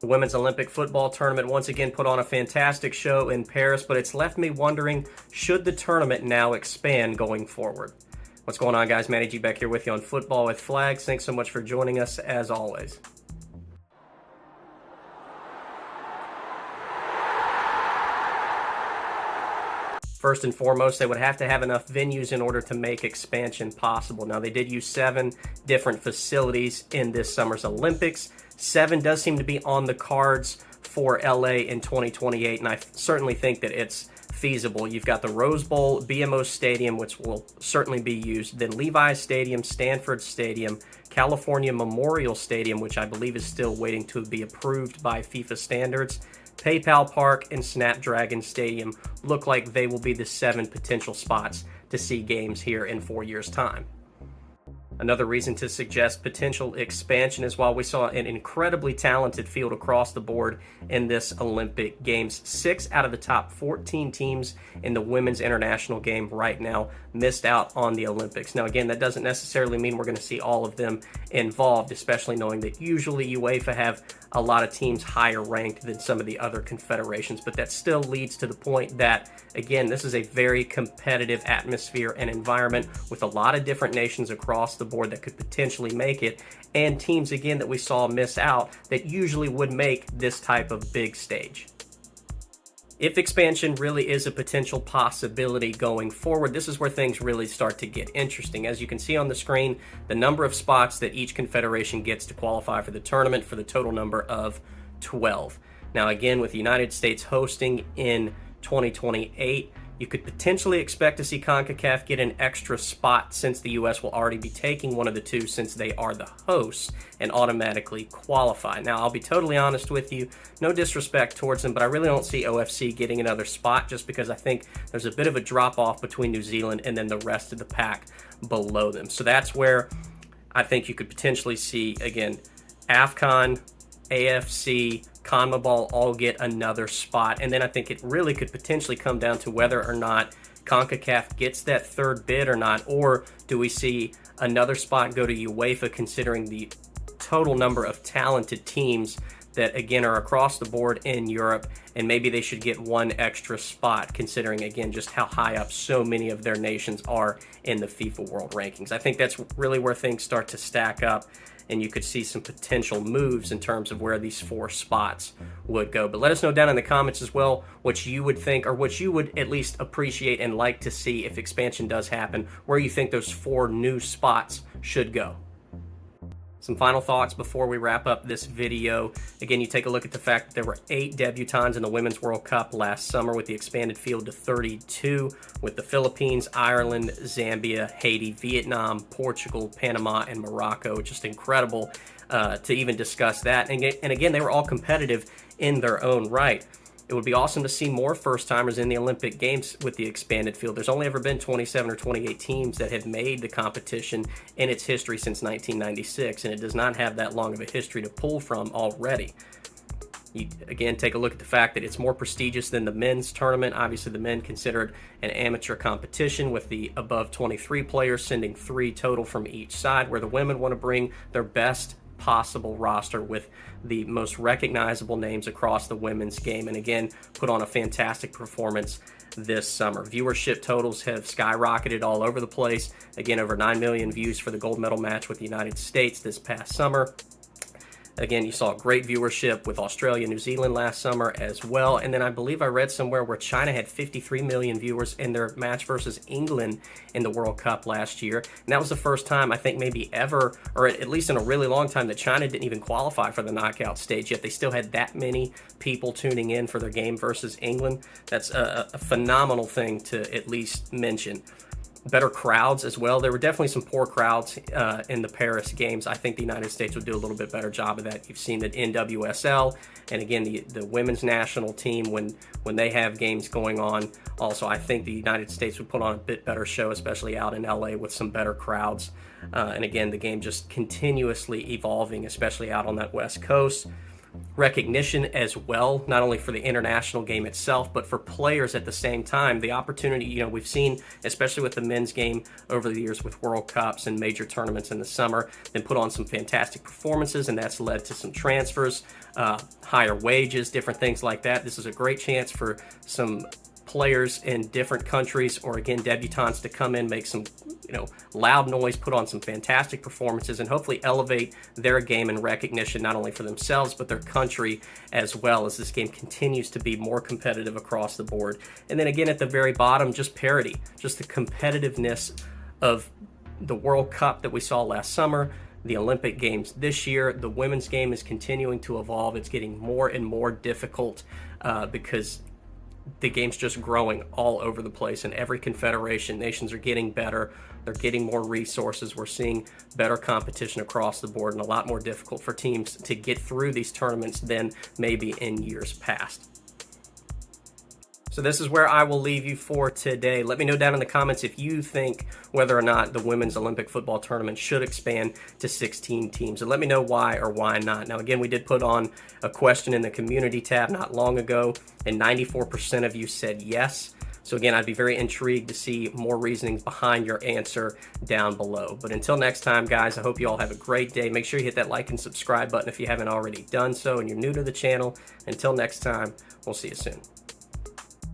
The Women's Olympic football tournament once again put on a fantastic show in Paris, but it's left me wondering, should the tournament now expand going forward? What's going on, guys? Manny G back here with you on Football with Flags. Thanks so much for joining us, as always. First and foremost, they would have to have enough venues in order to make expansion possible. Now, they did use 7 different facilities in this summer's Olympics. 7 does seem to be on the cards for LA in 2028, and I certainly think that it's feasible. You've got the Rose Bowl, BMO Stadium, which will certainly be used, then Levi's Stadium, Stanford Stadium, California Memorial Stadium, which I believe is still waiting to be approved by FIFA standards, PayPal Park, and Snapdragon Stadium look like they will be the 7 potential spots to see games here in 4 years' time. Another reason to suggest potential expansion is while we saw an incredibly talented field across the board in this Olympic Games, 6 out of the top 14 teams in the women's international game right now missed out on the Olympics. Now, again, that doesn't necessarily mean we're going to see all of them involved, especially knowing that usually UEFA have a lot of teams higher ranked than some of the other confederations, but that still leads to the point that, again, this is a very competitive atmosphere and environment with a lot of different nations across the board that could potentially make it, and teams, again, that we saw miss out that usually would make this type of big stage. If expansion really is a potential possibility going forward, this is where things really start to get interesting. As you can see on the screen, the number of spots that each confederation gets to qualify for the tournament for the total number of 12. Now, again, with the United States hosting in 2028, you could potentially expect to see CONCACAF get an extra spot since the U.S. will already be taking one of the 2 since they are the hosts and automatically qualify. Now, I'll be totally honest with you, no disrespect towards them, but I really don't see OFC getting another spot just because I think there's a bit of a drop-off between New Zealand and then the rest of the pack below them. So that's where I think you could potentially see, again, AFCON, AFC, CONMEBOL all get another spot. And then I think it really could potentially come down to whether or not CONCACAF gets that 3rd bid or not, or do we see another spot go to UEFA considering the total number of talented teams that, again, are across the board in Europe, and maybe they should get 1 extra spot considering, again, just how high up so many of their nations are in the FIFA World Rankings. I think that's really where things start to stack up, and you could see some potential moves in terms of where these 4 spots would go. But let us know down in the comments as well what you would think, or what you would at least appreciate and like to see if expansion does happen, where you think those 4 new spots should go. Some final thoughts before we wrap up this video. Again, you take a look at the fact that there were 8 debutants in the Women's World Cup last summer with the expanded field to 32, with the Philippines, Ireland, Zambia, Haiti, Vietnam, Portugal, Panama, and Morocco. Just incredible to even discuss that. And again, they were all competitive in their own right. It would be awesome to see more first-timers in the Olympic Games with the expanded field. There's only ever been 27 or 28 teams that have made the competition in its history since 1996, and it does not have that long of a history to pull from already. You, again, take a look at the fact that it's more prestigious than the men's tournament. Obviously, the men considered an amateur competition with the above 23 players sending 3 total from each side, where the women want to bring their best possible roster with the most recognizable names across the women's game, and again put on a fantastic performance this summer. Viewership totals have skyrocketed all over the place. Again, over 9 million views for the gold medal match with the United States this past summer. Again, you saw great viewership with Australia, New Zealand last summer as well. And then I believe I read somewhere where China had 53 million viewers in their match versus England in the World Cup last year. And that was the first time, I think maybe ever, or at least in a really long time, that China didn't even qualify for the knockout stage, yet they still had that many people tuning in for their game versus England. That's a phenomenal thing to at least mention. Better crowds as well. There were definitely some poor crowds in the Paris Games. I think the United States would do a little bit better job of that. You've seen that NWSL, and again, the women's national team, when they have games going on, also, I think the United States would put on a bit better show, especially out in LA with some better crowds. And again, the game just continuously evolving, especially out on that West Coast. recognition as well, not only for the international game itself, but for players at the same time. The opportunity, we've seen, especially with the men's game over the years with World Cups and major tournaments in the summer, then put on some fantastic performances, and that's led to some transfers, higher wages, different things like that. This is a great chance for some players in different countries, or again, debutantes, to come in, make some loud noise, put on some fantastic performances, and hopefully elevate their game and recognition, not only for themselves but their country as well, as this game continues to be more competitive across the board. And then again, at the very bottom, just parity, just the competitiveness of the World Cup that we saw last summer, the Olympic Games this year. The women's game is continuing to evolve. It's getting more and more difficult because the game's just growing all over the place. In every confederation, nations are getting better. They're getting more resources. We're seeing better competition across the board, and a lot more difficult for teams to get through these tournaments than maybe in years past. So this is where I will leave you for today. Let me know down in the comments if you think whether or not the women's Olympic football tournament should expand to 16 teams. And let me know why or why not. Now, again, we did put on a question in the community tab not long ago, and 94% of you said yes. So again, I'd be very intrigued to see more reasonings behind your answer down below. But until next time, guys, I hope you all have a great day. Make sure you hit that like and subscribe button if you haven't already done so and you're new to the channel. Until next time, we'll see you soon.